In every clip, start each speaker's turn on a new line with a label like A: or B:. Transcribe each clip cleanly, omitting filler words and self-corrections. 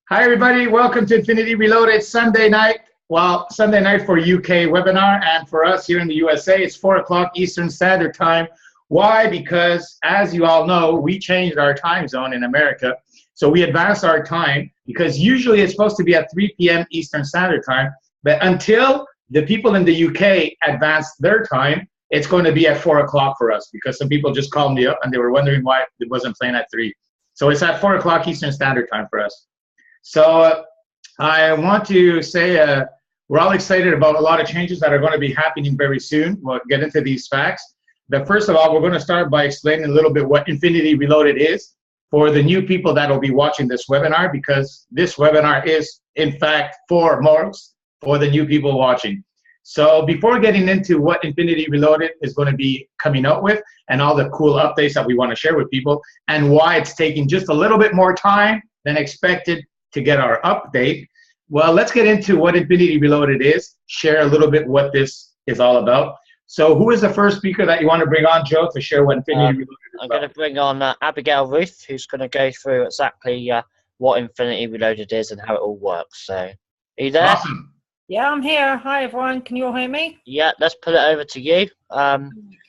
A: Hi, everybody. Welcome to Infinity Reloaded Sunday night. Well, Sunday night for UK webinar, and for us here in the USA, it's 4 o'clock Eastern Standard Time. Why? Because, as you all know, we changed our time zone in America. So we advanced our time because usually it's supposed to be at 3 p.m. Eastern Standard Time. But until the people in the UK advance their time, it's going to be at 4 o'clock for us because some people just called me up and they were wondering why it wasn't playing at 3. So it's at 4 o'clock Eastern Standard Time for us. So I want to say we're all excited about a lot of changes that are going to be happening very soon. We'll get into these facts. But first of all, we're going to start by explaining a little bit what Infinity Reloaded is for the new people that will be watching this webinar, because this webinar is, in fact, foremost for the new people watching. So before getting into what Infinity Reloaded is going to be coming out with and all the cool updates that we want to share with people and why it's taking just a little bit more time than expected to get our update, well, let's get into what Infinity Reloaded is, share a little bit what this is all about. So who is the first speaker that you want to bring on, Joe, to share what Infinity Reloaded is
B: I'm
A: about?
B: going to bring on Abigail Ruth, who's going to go through exactly what Infinity Reloaded is and how it all works. So, are you there?
A: Awesome.
C: Yeah, I'm here. Hi, everyone. Can you all hear me?
B: Yeah, let's put it over to you.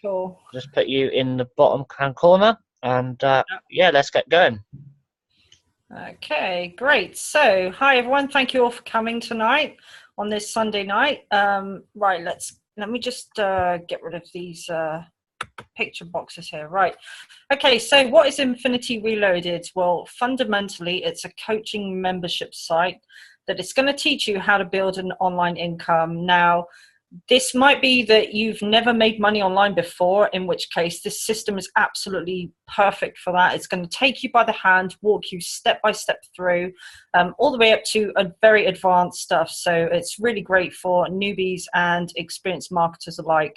C: Cool.
B: Just put you in the bottom hand corner, and yeah, let's get going.
C: Okay, great. So, hi, everyone. Thank you all for coming tonight on this Sunday night. Right, let me just get rid of these picture boxes here. Right. Okay, so what is Infinity Reloaded? Well, fundamentally, it's a coaching membership site that is going to teach you how to build an online income. Now, this might be that you've never made money online before, in which case this system is absolutely perfect for that. It's going to take you by the hand, walk you step by step through, all the way up to a very advanced stuff. So it's really great for newbies and experienced marketers alike.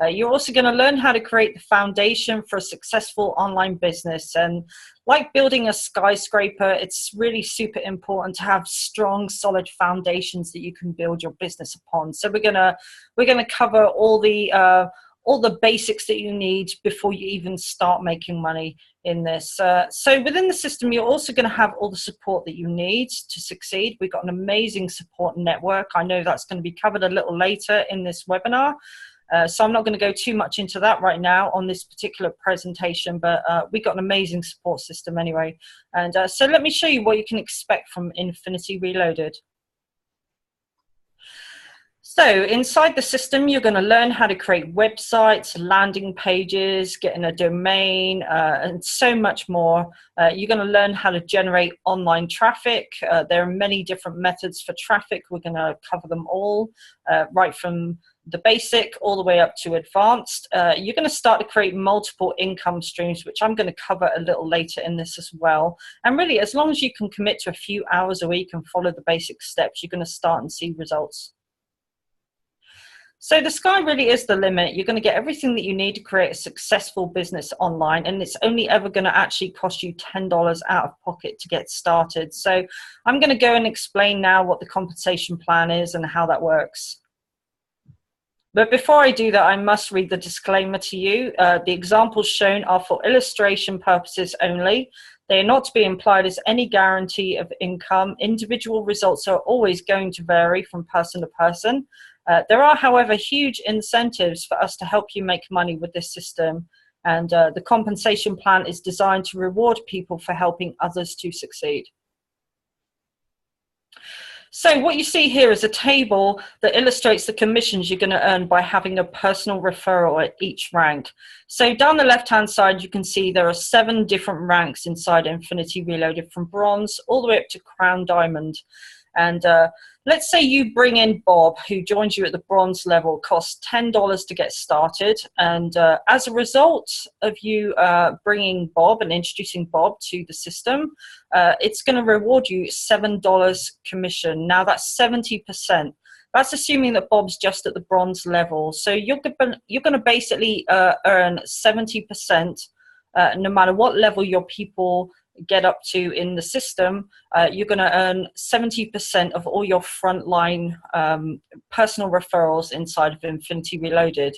C: You're also going to learn how to create the foundation for a successful online business. And like building a skyscraper, it's really super important to have strong, solid foundations that you can build your business upon. So we're gonna cover all the basics that you need before you even start making money in this. So within the system, you're also going to have all the support that you need to succeed. We've got an amazing support network. I know that's going to be covered a little later in this webinar. So I'm not going to go too much into that right now on this particular presentation, but we've got an amazing support system anyway. And so let me show you what you can expect from Infinity Reloaded. So inside the system, you're going to learn how to create websites, landing pages, getting a domain, and so much more. You're going to learn how to generate online traffic. There are many different methods for traffic. We're going to cover them all, right from the basic all the way up to advanced. You're going to start to create multiple income streams, which I'm going to cover a little later in this as well. And really, as long as you can commit to a few hours a week and follow the basic steps, you're going to start and see results. So the sky really is the limit. You're going to get everything that you need to create a successful business online, and it's only ever going to actually cost you $10 out of pocket to get started. So I'm going to go and explain now what the compensation plan is and how that works. But before I do that, I must read the disclaimer to you. The examples shown are for illustration purposes only. They are not to be implied as any guarantee of income. Individual results are always going to vary from person to person. There are, however, huge incentives for us to help you make money with this system. And the compensation plan is designed to reward people for helping others to succeed. So what you see here is a table that illustrates the commissions you're going to earn by having a personal referral at each rank. So down the left-hand side, you can see there are 7 different ranks inside Infinity Reloaded, from bronze all the way up to crown diamond. And let's say you bring in Bob, who joins you at the bronze level, costs $10 to get started. And as a result of you bringing Bob and introducing Bob to the system, it's going to reward you $7 commission. Now that's 70%. That's assuming that Bob's just at the bronze level. So you're going to basically earn 70%, no matter what level your people get up to in the system. You're going to earn 70% of all your frontline personal referrals inside of Infinity Reloaded.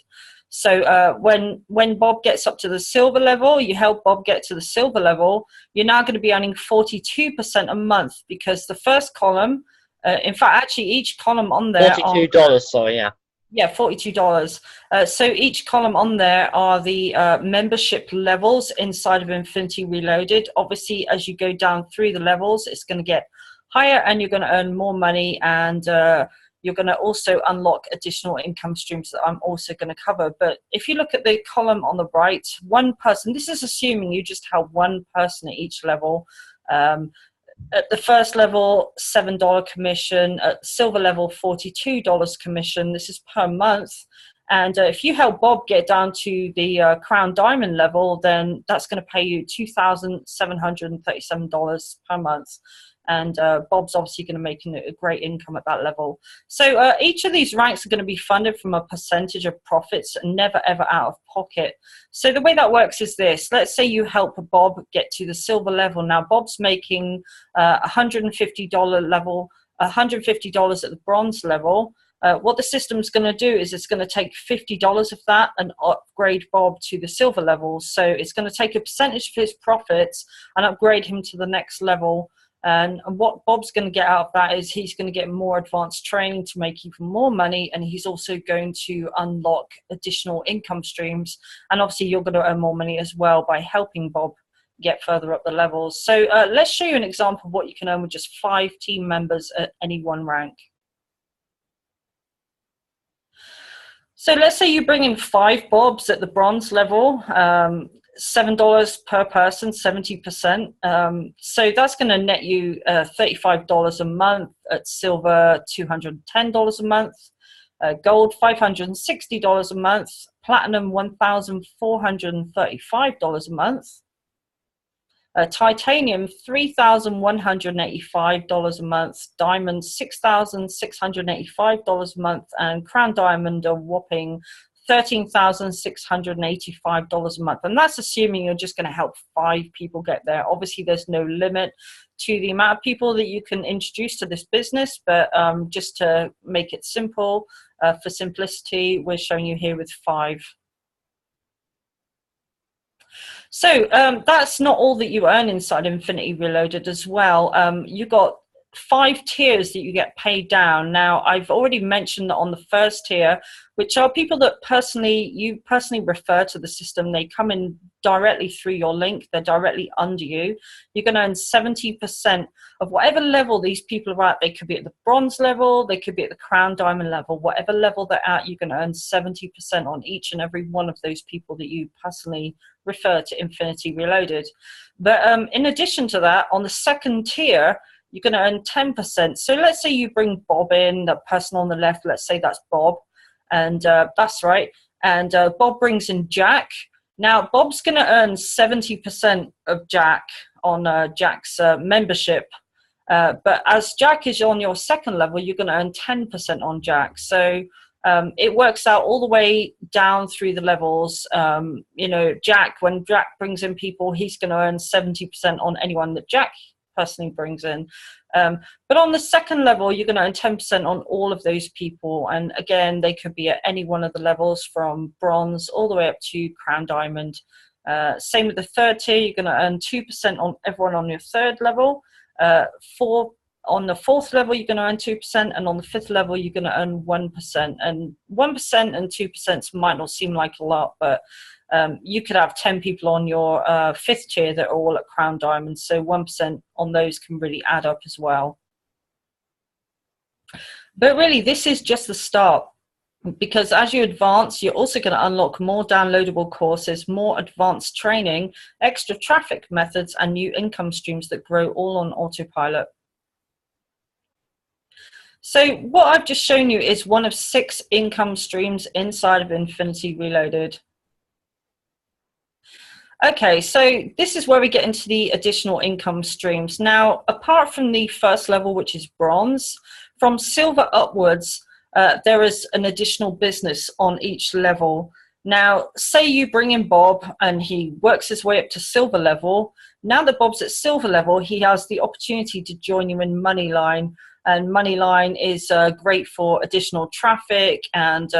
C: So when Bob gets up to the silver level, you help Bob get to the silver level, you're now going to be earning 42% a month, because the first column, in fact, actually each column on there
B: $42, sorry, yeah.
C: Yeah, $42. So each column on there are the membership levels inside of Infinity Reloaded. Obviously, as you go down through the levels, it's going to get higher and you're going to earn more money, and you're going to also unlock additional income streams that I'm also going to cover. But if you look at the column on the right, one person, this is assuming you just have one person at each level. At the first level, $7 commission. At silver level, $42 commission. This is per month. And if you help Bob get down to the Crown Diamond level, then that's going to pay you $2,737 per month. And Bob's obviously going to make a great income at that level. So each of these ranks are going to be funded from a percentage of profits and never ever out of pocket. So the way that works is this. Let's say you help Bob get to the silver level. Now Bob's making $150 level, $150 at the bronze level. What the system's going to do is it's going to take $50 of that and upgrade Bob to the silver level. So it's going to take a percentage of his profits and upgrade him to the next level. And what Bob's going to get out of that is he's going to get more advanced training to make even more money, and he's also going to unlock additional income streams. And obviously you're going to earn more money as well by helping Bob get further up the levels. So let's show you an example of what you can earn with just 5 team members at any one rank. So let's say you bring in 5 Bobs at the bronze level, $7 per person, 70%. So that's going to net you $35 a month. At silver, $210 a month. Gold, $560 a month. Platinum, $1,435 a month. Titanium, $3,185 a month. Diamond, $6,685 a month. And Crown Diamond, a whopping $13,685 a month. And that's assuming you're just going to help 5 people get there. Obviously, there's no limit to the amount of people that you can introduce to this business, but just to make it simple, for simplicity, we're showing you here with 5. So that's not all that you earn inside Infinity Reloaded as well. You got 5 tiers that you get paid down. Now, I've already mentioned that on the first tier, which are people that you personally refer to the system. They come in directly through your link. They're directly under you. You're going to earn 70% of whatever level these people are at. They could be at the bronze level. They could be at the Crown Diamond level. Whatever level they're at, you're going to earn 70% on each and every one of those people that you personally refer to Infinity Reloaded. But in addition to that, on the second tier, you're going to earn 10%. So let's say you bring Bob in, the person on the left, let's say that's Bob, and that's right. And Bob brings in Jack. Now, Bob's going to earn 70% of Jack on Jack's membership. But as Jack is on your second level, you're going to earn 10% on Jack. So it works out all the way down through the levels. You know, when Jack brings in people, he's going to earn 70% on anyone that Jack personally brings in. But on the second level, you're going to earn 10% on all of those people. And again, they could be at any one of the levels from bronze all the way up to Crown Diamond. Same with the third tier, you're going to earn 2% on everyone on your third level. On the fourth level, you're going to earn 2%, and on the fifth level, you're going to earn 1%. And 1% and 2% might not seem like a lot, but you could have 10 people on your fifth tier that are all at Crown Diamond, so 1% on those can really add up as well. But really, this is just the start, because as you advance, you're also going to unlock more downloadable courses, more advanced training, extra traffic methods, and new income streams that grow all on autopilot. So what I've just shown you is one of 6 income streams inside of Infinity Reloaded. Okay, so this is where we get into the additional income streams. Now, apart from the first level, which is bronze, from silver upwards, there is an additional business on each level. Now, say you bring in Bob and he works his way up to silver level. Now that Bob's at silver level, he has the opportunity to join you in Moneyline. And Moneyline is great for additional traffic and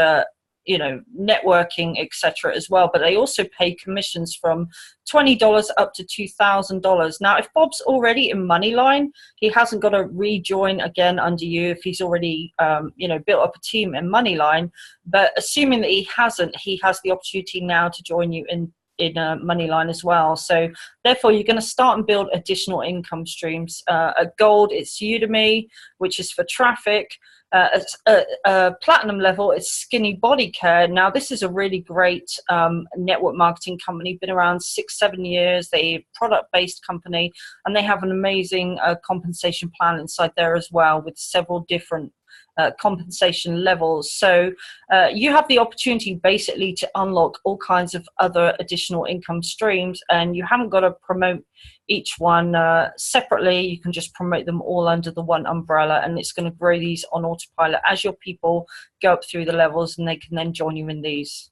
C: you know, networking, etc. as well. But they also pay commissions from $20 up to $2,000. Now, if Bob's already in Moneyline, he hasn't got to rejoin again under you if he's already, you know, built up a team in Moneyline. But assuming that he hasn't, he has the opportunity now to join you in Moneyline as well. So therefore, you're going to start and build additional income streams. At Gold, it's Udemy, which is for traffic. At platinum level, it's Skinny Body Care. Now, this is a really great network marketing company, been around 6-7 years. They're a product-based company, and they have an amazing compensation plan inside there as well, with several different compensation levels. So you have the opportunity basically to unlock all kinds of other additional income streams, and you haven't got to promote each one separately. You can just promote them all under the one umbrella, and it's going to grow these on autopilot as your people go up through the levels, and they can then join you in these.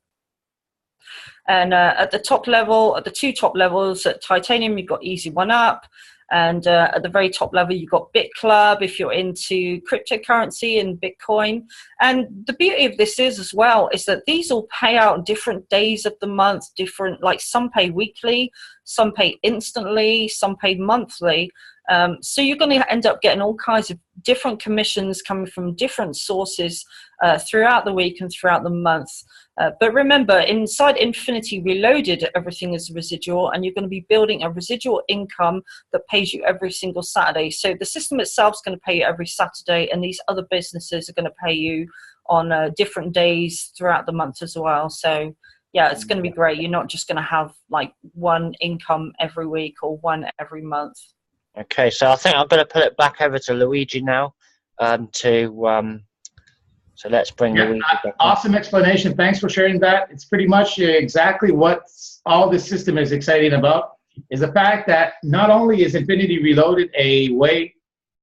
C: And at the top level, at the 2 top levels at Titanium, you've got Easy One Up. And at the very top level, you've got BitClub if you're into cryptocurrency and Bitcoin. And the beauty of this is as well is that these all pay out different days of the month, different, like some pay weekly, some pay instantly, some pay monthly. So you're going to end up getting all kinds of different commissions coming from different sources throughout the week and throughout the month. But remember, inside Infinity Reloaded, everything is residual, and you're going to be building a residual income that pays you every single Saturday. So the system itself is going to pay you every Saturday, and these other businesses are going to pay you on different days throughout the month as well. So yeah, it's going to be great. You're not just going to have like one income every week or one every month.
B: Okay, so I think I'm going to put it back over to Luigi now. So let's bring Luigi back.
A: Awesome explanation. Thanks for sharing that. It's pretty much exactly what all this system is exciting about, is the fact that not only is Infinity Reloaded a way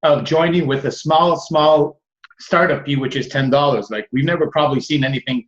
A: of joining with a small startup fee, which is $10. Like, we've never probably seen anything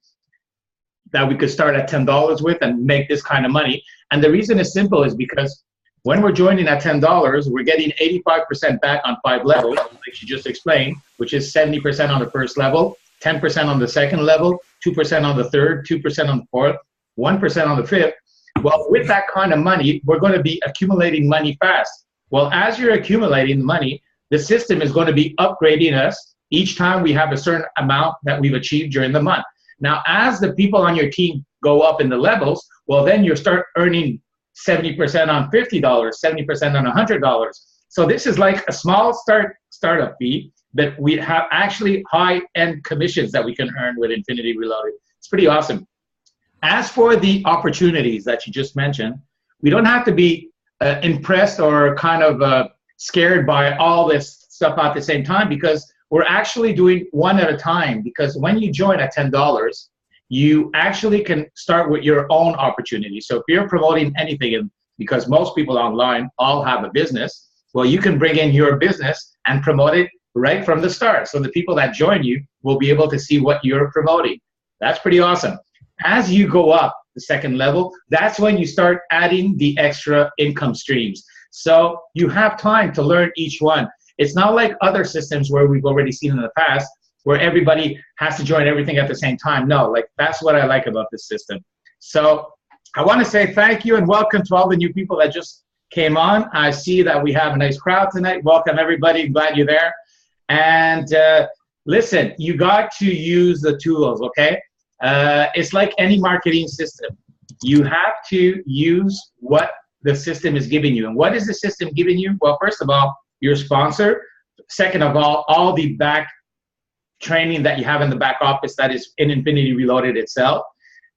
A: that we could start at $10 with and make this kind of money. And the reason is simple, is because when we're joining at $10, we're getting 85% back on 5 levels, like she just explained, which is 70% on the first level, 10% on the second level, 2% on the third, 2% on the fourth, 1% on the fifth. Well, with that kind of money, we're going to be accumulating money fast. Well, as you're accumulating money, the system is going to be upgrading us each time we have a certain amount that we've achieved during the month. Now, as the people on your team go up in the levels, well, then you start earning 70% on $50, 70% on $100. So this is like a small startup fee, but we have actually high-end commissions that we can earn with Infinity Reloaded. It's pretty awesome. As for the opportunities that you just mentioned, we don't have to be impressed or kind of scared by all this stuff at the same time, because we're actually doing one at a time. Because when you join at $10, you actually can start with your own opportunity. So if you're promoting anything, and because most people online all have a business, well, you can bring in your business and promote it right from the start. So the people that join you will be able to see what you're promoting. That's pretty awesome. As you go up the second level, that's when you start adding the extra income streams. So you have time to learn each one. It's not like other systems where we've already seen in the past, where everybody has to join everything at the same time. No, like, that's what I like about this system. So I want to say thank you and welcome to all the new people that just came on. I see that we have a nice crowd tonight. Welcome, everybody. I'm glad you're there. And listen, you got to use the tools, okay? It's like any marketing system. You have to use what the system is giving you. And what is the system giving you? Well, first of all, your sponsor. Second of all the back training that you have in the back office that is in Infinity Reloaded itself.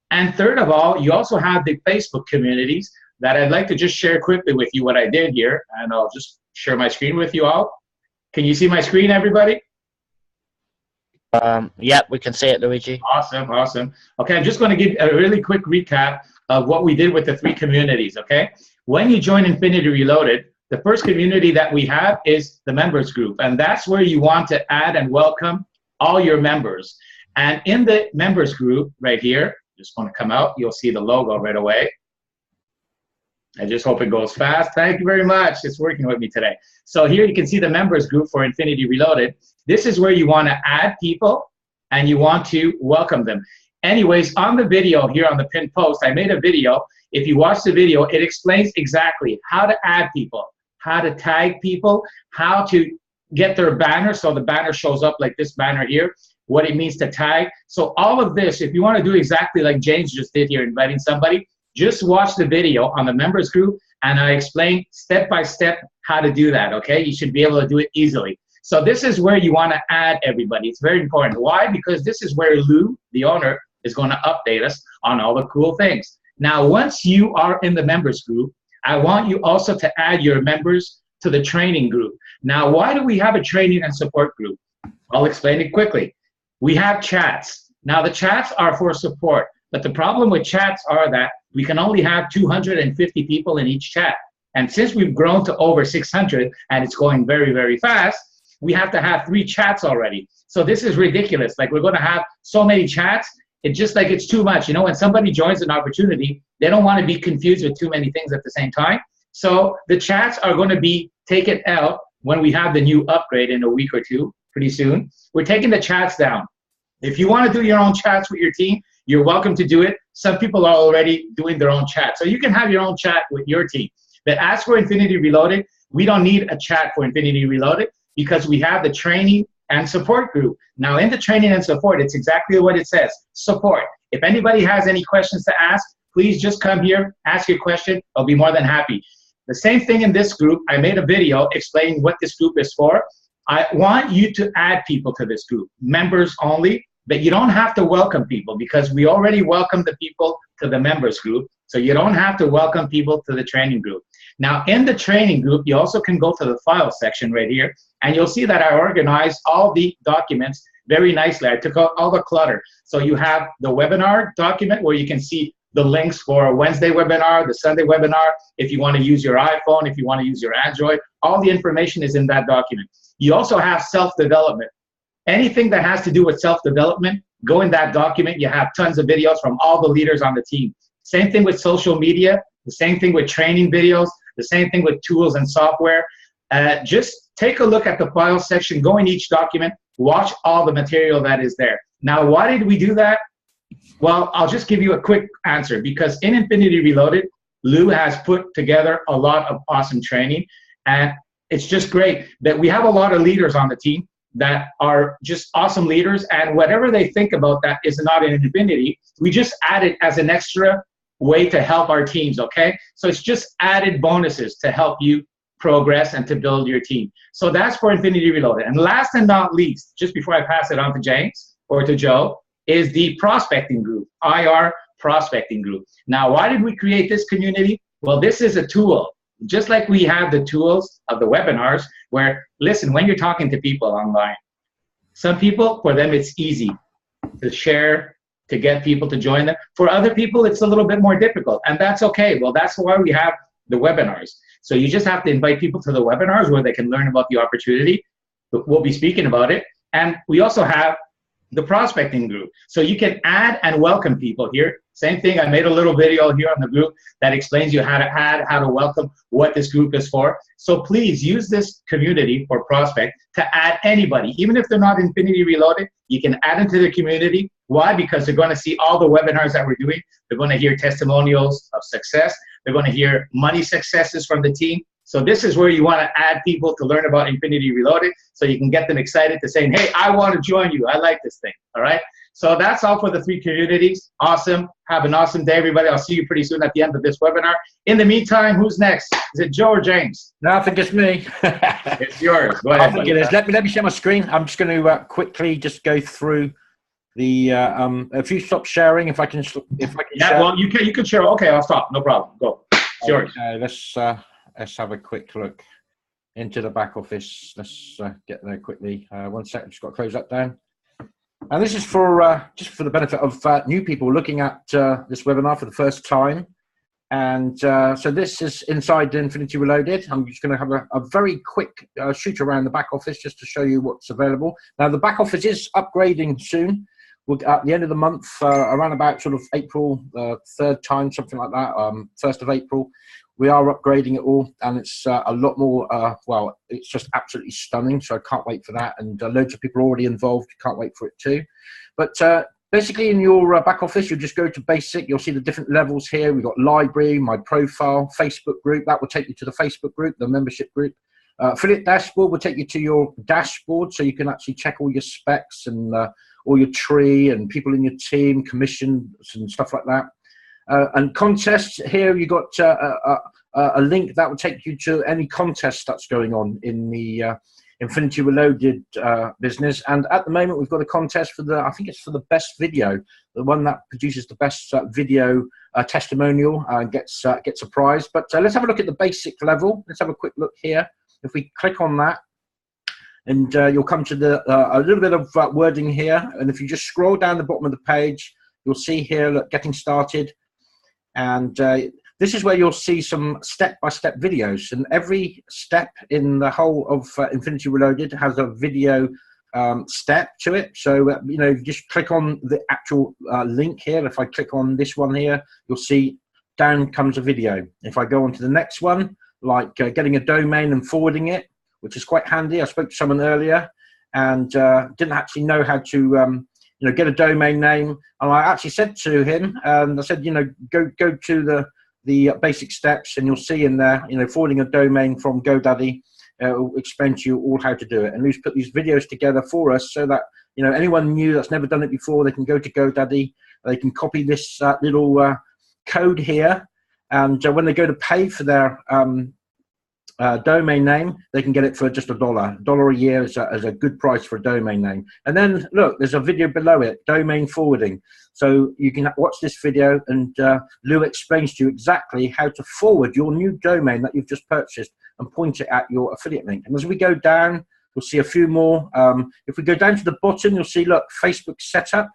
A: And third of all, you also have the Facebook communities that I'd like to just share quickly with you what I did here. And I'll just share my screen with you all. Can you see my screen, everybody?
B: Yep, we can see it, Luigi.
A: Awesome, awesome. Okay, I'm just going to give a really quick recap of what we did with the 3 communities, okay? When you join Infinity Reloaded, the first community that we have is the members group, and that's where you want to add and welcome all your members. And in the members group right here, just want to come out, you'll see the logo right away. I just hope it goes fast. Thank you very much. It's working with me today. So here you can see the members group for Infinity Reloaded. This is where you want to add people and you want to welcome them. Anyways, on the video here on the pinned post, I made a video. If you watch the video, it explains exactly how to add people, how to tag people, how to get their banner so the banner shows up like this banner here, what it means to tag. So all of this, if you want to do exactly like James just did here, inviting somebody, just watch the video on the members group, and I explain step by step how to do that, okay? You should be able to do it easily. So this is where you want to add everybody. It's very important. Why? Because this is where Lou, the owner, is going to update us on all the cool things. Now, once you are in the members group, I want you also to add your members to the training group. Now, why do we have a training and support group? I'll explain it quickly. We have chats. Now, the chats are for support, but the problem with chats are that we can only have 250 people in each chat. And since we've grown to over 600 and it's going very, very fast, we have to have 3 chats already. So this is ridiculous. Like, we're going to have so many chats. It's just like it's too much. You know, when somebody joins an opportunity, they don't want to be confused with too many things at the same time. So the chats are going to be taken out when we have the new upgrade in a week or two, pretty soon. We're taking the chats down. If you want to do your own chats with your team, you're welcome to do it. Some people are already doing their own chat. So you can have your own chat with your team. But as for Infinity Reloaded, we don't need a chat for Infinity Reloaded because we have the training and support group. Now in the training and support, it's exactly what it says, support. If anybody has any questions to ask, please just come here, ask your question. I'll be more than happy. The same thing in this group. I made a video explaining what this group is for. I want you to add people to this group, members only, but you don't have to welcome people because we already welcome the people to the members group. So you don't have to welcome people to the training group. Now in the training group, you also can go to the file section right here, and you'll see that I organized all the documents very nicely. I took out all the clutter. So you have the webinar document where you can see the links for a Wednesday webinar, the Sunday webinar, if you want to use your iPhone, if you want to use your Android, all the information is in that document. You also have self-development. Anything that has to do with self-development, go in that document. You have tons of videos from all the leaders on the team. Same thing with social media, the same thing with training videos, the same thing with tools and software. Just take a look at the file section, go in each document, watch all the material that is there. Now, why did we do that? Well, I'll just give you a quick answer because in Infinity Reloaded, Lou has put together a lot of awesome training, and it's just great that we have a lot of leaders on the team that are just awesome leaders, and whatever they think about that is not in Infinity. We just add it as an extra way to help our teams, okay? So it's just added bonuses to help you progress and to build your team. So that's for Infinity Reloaded. And last and not least, just before I pass it on to James or to Joe, is the prospecting group, IR prospecting group. Now, why did we create this community? Well, this is a tool. Just like we have the tools of the webinars where, listen, when you're talking to people online, some people, for them, it's easy to share, to get people to join them. For other people, it's a little bit more difficult, and that's okay. Well, that's why we have the webinars. So you just have to invite people to the webinars where they can learn about the opportunity. We'll be speaking about it. And we also have the prospecting group. So you can add and welcome people here. Same thing, I made a little video here on the group that explains you how to add, how to welcome, what this group is for. So please use this community for prospect to add anybody. Even if they're not Infinity Reloaded, you can add them to the community. Why? Because they're going to see all the webinars that we're doing. They're going to hear testimonials of success. They're going to hear money successes from the team. So this is where you want to add people to learn about Infinity Reloaded so you can get them excited to saying, hey, I want to join you. I like this thing. All right. So that's all for the 3 communities. Awesome. Have an awesome day, everybody. I'll see you pretty soon at the end of this webinar. In the meantime, who's next? Is it Joe or James?
D: No, I think it's me.
A: It's yours. Go ahead.
D: I think it is. Let me share my screen. I'm just going to quickly just go through the if you stop sharing, if I can
A: yeah, share. Well, you can share. Okay, I'll stop. No problem. Go. It's yours.
D: Let's have a quick look into the back office. Let's get there quickly. 1 second. Just got to close that down. And this is for just for the benefit of new people looking at this webinar for the first time. And so this is inside Infinity Reloaded. I'm just going to have a very quick shoot around the back office just to show you what's available. Now, the back office is upgrading soon. At the end of the month, around about sort of April 3rd time, something like that, 1st of April, we are upgrading it all, and it's a lot more, well, it's just absolutely stunning, so I can't wait for that, and loads of people are already involved, can't wait for it too. But basically in your back office, you'll just go to basic. You'll see the different levels here. We've got library, my profile, Facebook group. That will take you to the Facebook group, the membership group. Affiliate dashboard will take you to your dashboard, so you can actually check all your specs and all your tree and people in your team, commissions and stuff like that. And contests, here you got a link that will take you to any contest that's going on in the Infinity Reloaded business. And at the moment, we've got a contest for I think it's for the best video. The one that produces the best video testimonial gets a prize. But let's have a look at the basic level. Let's have a quick look here. If we click on that, and you'll come to a little bit of wording here. And if you just scroll down the bottom of the page, you'll see here, look, getting started. And this is where you'll see some step-by-step videos, and every step in the whole of Infinity Reloaded has a video step to it. So you know, just click on the actual link here. If I click on this one here, you'll see down comes a video. If I go on to the next one, like getting a domain and forwarding it, which is quite handy. I spoke to someone earlier and didn't actually know how to you know, get a domain name, and I actually said to him, and I said, you know, go to the basic steps, and you'll see in there, you know, forwarding a domain from GoDaddy. Will explain to you all how to do it, and Lou's put these videos together for us so that, you know, anyone new that's never done it before, they can go to GoDaddy, they can copy this little code here, and when they go to pay for their domain name, they can get it for just $1 a year is a good price for a domain name. And then look, there's a video below it, domain forwarding. So you can watch this video, and Lou explains to you exactly how to forward your new domain that you've just purchased and point it at your affiliate link. And as we go down, you'll see a few more. If we go down to the bottom, you'll see, look, Facebook setup.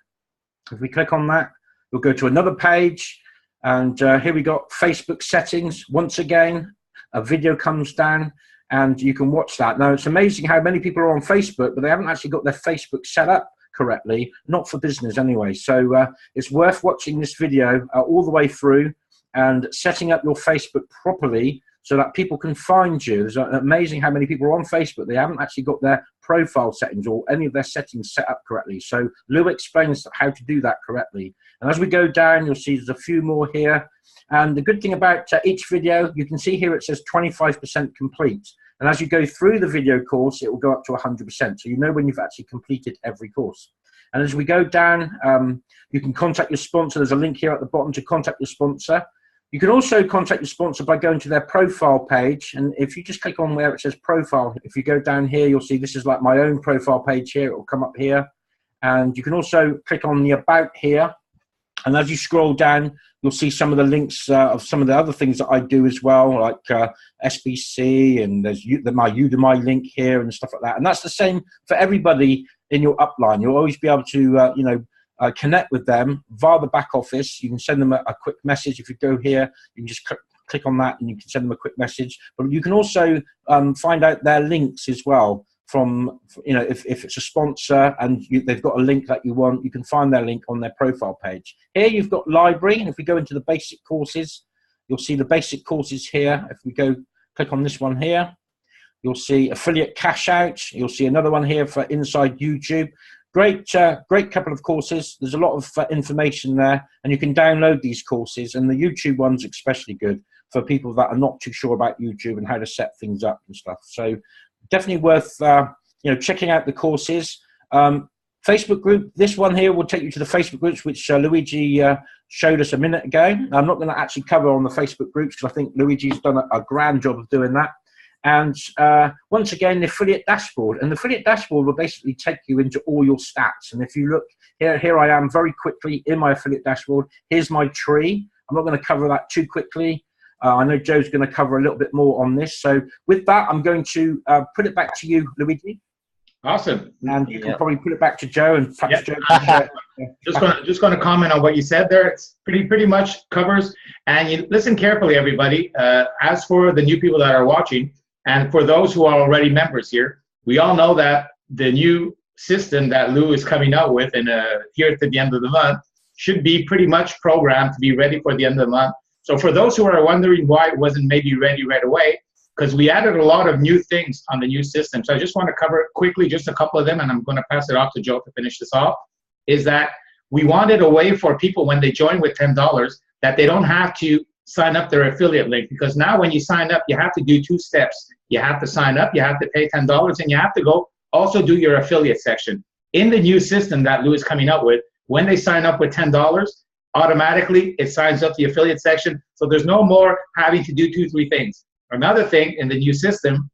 D: If we click on that, you'll go to another page, and here we got Facebook settings. Once again, a video comes down, and you can watch that. Now, it's amazing how many people are on Facebook, but they haven't actually got their Facebook set up correctly, not for business anyway. So it's worth watching this video all the way through and setting up your Facebook properly so that people can find you. It's amazing how many people are on Facebook. They haven't actually got their profile settings or any of their settings set up correctly. So Lou explains how to do that correctly. And as we go down, you'll see there's a few more here. And the good thing about each video, you can see here it says 25% complete. And as you go through the video course, it will go up to 100%. So you know when you've actually completed every course. And as we go down, you can contact your sponsor. There's a link here at the bottom to contact your sponsor. You can also contact your sponsor by going to their profile page. And if you just click on where it says profile, if you go down here, you'll see this is like my own profile page here. It will come up here. And you can also click on the about here. And as you scroll down, you'll see some of the links of some of the other things that I do as well, like SBC, and there's my Udemy link here and stuff like that. And that's the same for everybody in your upline. You'll always be able to, you know, connect with them via the back office. You can send them a quick message. If you go here, you can just click on that and you can send them a quick message. But you can also find out their links as well. From, you know, if it's a sponsor and they've got a link that you want, you can find their link on their profile page. Here you've got library, and if we go into the basic courses, you'll see the basic courses here. If we go click on this one here, you'll see affiliate cash out. You'll see another one here for inside YouTube. Great couple of courses. There's a lot of information there, and you can download these courses, and the YouTube one's especially good for people that are not too sure about YouTube and how to set things up and stuff. So definitely worth you know, checking out the courses. Facebook group, this one here will take you to the Facebook groups, which Luigi showed us a minute ago. I'm not going to actually cover on the Facebook groups because I think Luigi's done a grand job of doing that. And once again, the affiliate dashboard. And the affiliate dashboard will basically take you into all your stats. And if you look here I am very quickly in my affiliate dashboard. Here's my tree. I'm not going to cover that too quickly. I know Joe's going to cover a little bit more on this. So with that, I'm going to put it back to you, Luigi.
A: Awesome.
D: And you can probably put it back to Joe, and perhaps Joe.
A: Just going to comment on what you said there. It's pretty much covers. And you listen carefully, everybody. As for the new people that are watching, and for those who are already members here, we all know that the new system that Lou is coming out with, and here at the end of the month, should be pretty much programmed to be ready for the end of the month. So for those who are wondering why it wasn't maybe ready right away, because we added a lot of new things on the new system. So I just want to cover quickly just a couple of them, and I'm going to pass it off to Joe to finish this off, is that we wanted a way for people when they join with $10 that they don't have to sign up their affiliate link, because now when you sign up, you have to do 2 steps. You have to sign up, you have to pay $10, and you have to go also do your affiliate section. In the new system that Lou is coming up with, when they sign up with $10, automatically it signs up the affiliate section. So there's no more having to do 2, 3 things. Another thing in the new system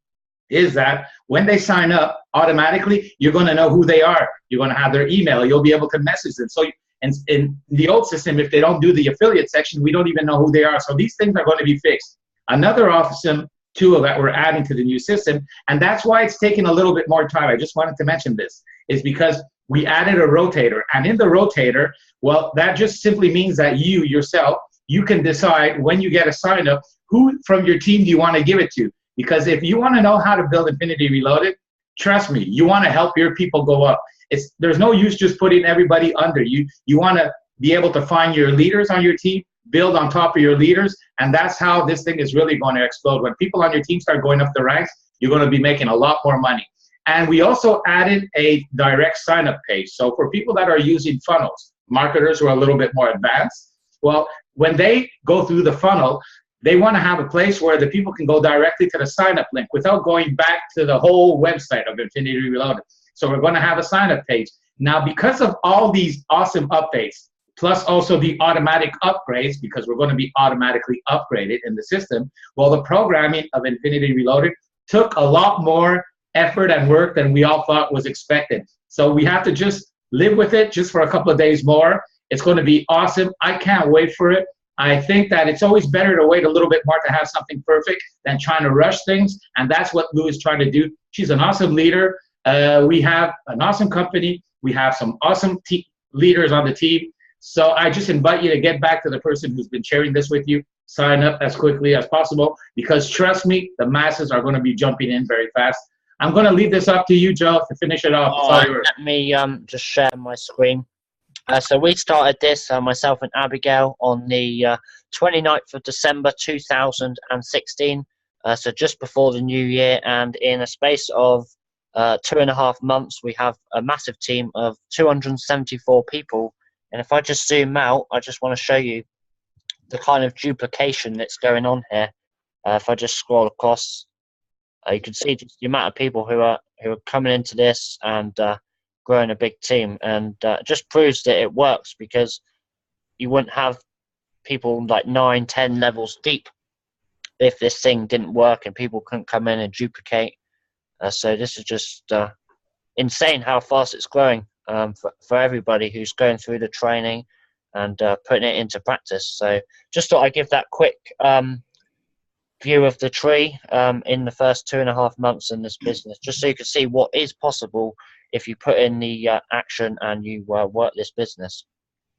A: is that when they sign up, automatically you're going to know who they are. You're going to have their email. You'll be able to message them. So in the old system, if they don't do the affiliate section, we don't even know who they are. So these things are going to be fixed. Another awesome tool that we're adding to the new system, and that's why it's taking a little bit more time, I just wanted to mention this, is because we added a rotator. And in the rotator, well, that just simply means that you yourself, you can decide when you get a sign up, who from your team do you want to give it to? Because if you want to know how to build Infinity Reloaded, trust me, you want to help your people go up. There's no use just putting everybody under. You want to be able to find your leaders on your team, build on top of your leaders, and that's how this thing is really going to explode. When people on your team start going up the ranks, you're going to be making a lot more money. And we also added a direct sign-up page. So for people that are using funnels, marketers who are a little bit more advanced, well, when they go through the funnel, they want to have a place where the people can go directly to the sign-up link without going back to the whole website of Infinity Reloaded. So we're going to have a sign-up page. Now, because of all these awesome updates, plus also the automatic upgrades, because we're going to be automatically upgraded in the system, well, the programming of Infinity Reloaded took a lot more effort and work than we all thought was expected. So we have to just live with it just for a couple of days more. It's going to be awesome. I can't wait for it. I think that it's always better to wait a little bit more to have something perfect than trying to rush things, and that's what Lou is trying to do. She's an awesome leader. We have an awesome company. We have some awesome leaders on the team. So I just invite you to get back to the person who's been sharing this with you. Sign up as quickly as possible, because trust me, the masses are going to be jumping in very fast. I'm going to leave this up to you, Joe, to finish it off.
B: Let me just share my screen. So we started this, myself and Abigail, on the 29th of December 2016, so just before the new year, and in a space of 2.5 months, we have a massive team of 274 people. And if I just zoom out, I just want to show you the kind of duplication that's going on here. If I just scroll across, you can see just the amount of people who are coming into this and growing a big team, and it just proves that it works, because you wouldn't have people like 9-10 levels deep if this thing didn't work and people couldn't come in and duplicate. So this is just insane how fast it's growing for everybody who's going through the training and putting it into practice. So just thought I'd give that quick view of the tree in the first 2.5 months in this business, just so you can see what is possible if you put in the action and you work this business.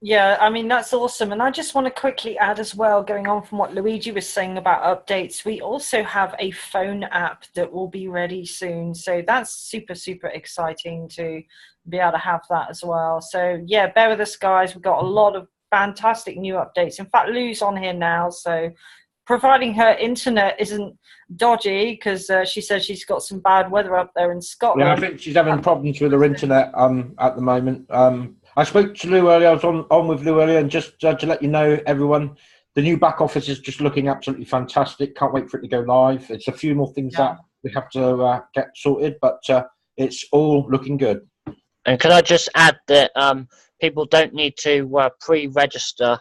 C: Yeah, I mean, that's awesome. And I just want to quickly add as well, going on from what Luigi was saying about updates, we also have a phone app that will be ready soon. So that's super, super exciting to be able to have that as well. So yeah, bear with us, guys. We've got a lot of fantastic new updates. In fact, Lou's on here now, so providing her internet isn't dodgy, because she says she's got some bad weather up there in Scotland.
D: Yeah, I think she's having problems with her internet at the moment. I spoke to Lou earlier. I was on with Lou earlier, and just to let you know, everyone, the new back office is just looking absolutely fantastic. Can't wait for it to go live. It's a few more things that we have to get sorted, but it's all looking good.
B: And can I just add that people don't need to pre-register,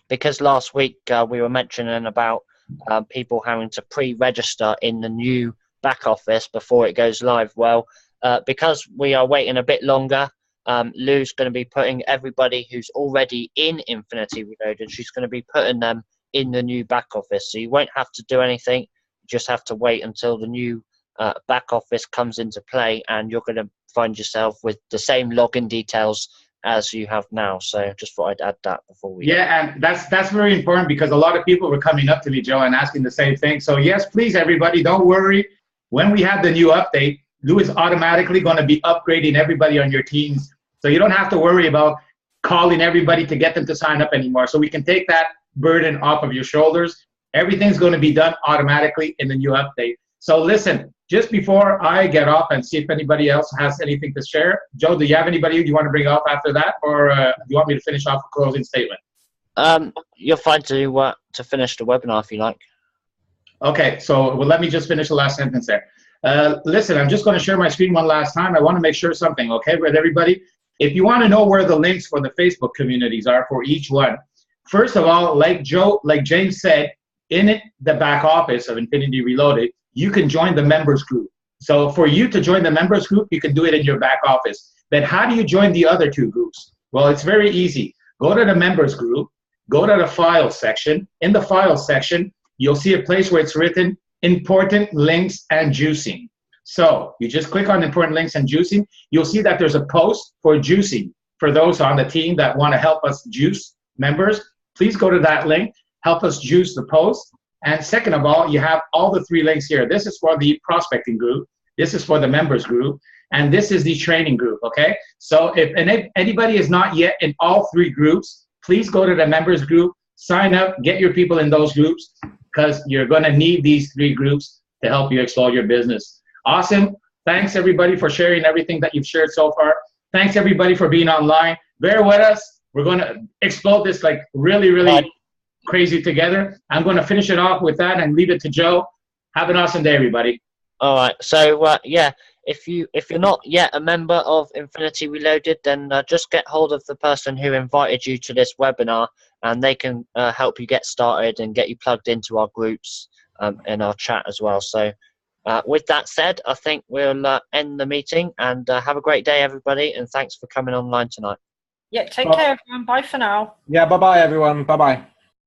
B: because last week we were mentioning about people having to pre-register in the new back office before it goes live. Well, because we are waiting a bit longer, Lou's going to be putting everybody who's already in Infinity Reloaded, she's going to be putting them in the new back office. So you won't have to do anything. You just have to wait until the new back office comes into play, and you're going to find yourself with the same login details as you have now. So just thought I'd add that before we...
A: Yeah, and that's very important, because a lot of people were coming up to me, Joe, and asking the same thing. So yes, please, everybody, don't worry. When we have the new update, Lou is automatically going to be upgrading everybody on your teams. So you don't have to worry about calling everybody to get them to sign up anymore. So we can take that burden off of your shoulders. Everything's going to be done automatically in the new update. So listen, just before I get off and see if anybody else has anything to share. Joe, do you have anybody you want to bring up after that, or do you want me to finish off a closing statement?
B: You're fine to finish the webinar if you like.
A: Okay, so let me just finish the last sentence there. Listen, I'm just going to share my screen one last time. I want to make sure something, okay, with everybody. If you want to know where the links for the Facebook communities are for each one, first of all, like James said, in the back office of Infinity Reloaded, you can join the members group. So for you to join the members group, you can do it in your back office. But how do you join the other two groups? Well, it's very easy. Go to the members group, go to the file section. In the file section, you'll see a place where it's written important links and juicing. So you just click on important links and juicing. You'll see that there's a post for juicing. For those on the team that want to help us juice members, please go to that link, help us juice the post. And second of all, you have all the 3 links here. This is for the prospecting group. This is for the members group. And this is the training group, okay? So if anybody is not yet in all 3 groups, please go to the members group, sign up, get your people in those groups, because you're going to need these 3 groups to help you explode your business. Awesome. Thanks, everybody, for sharing everything that you've shared so far. Thanks, everybody, for being online. Bear with us. We're going to explode this like really crazy together. I'm going to finish it off with that and leave it to Joe. Have an awesome day, everybody.
B: All right. So, yeah, if you're not yet a member of Infinity Reloaded, then just get hold of the person who invited you to this webinar, and they can help you get started and get you plugged into our groups in our chat as well. So with that said, I think we'll end the meeting, and have a great day, everybody, and thanks for coming online tonight.
C: Yeah, take care, everyone. Bye for now.
D: Yeah, bye-bye, everyone. Bye-bye.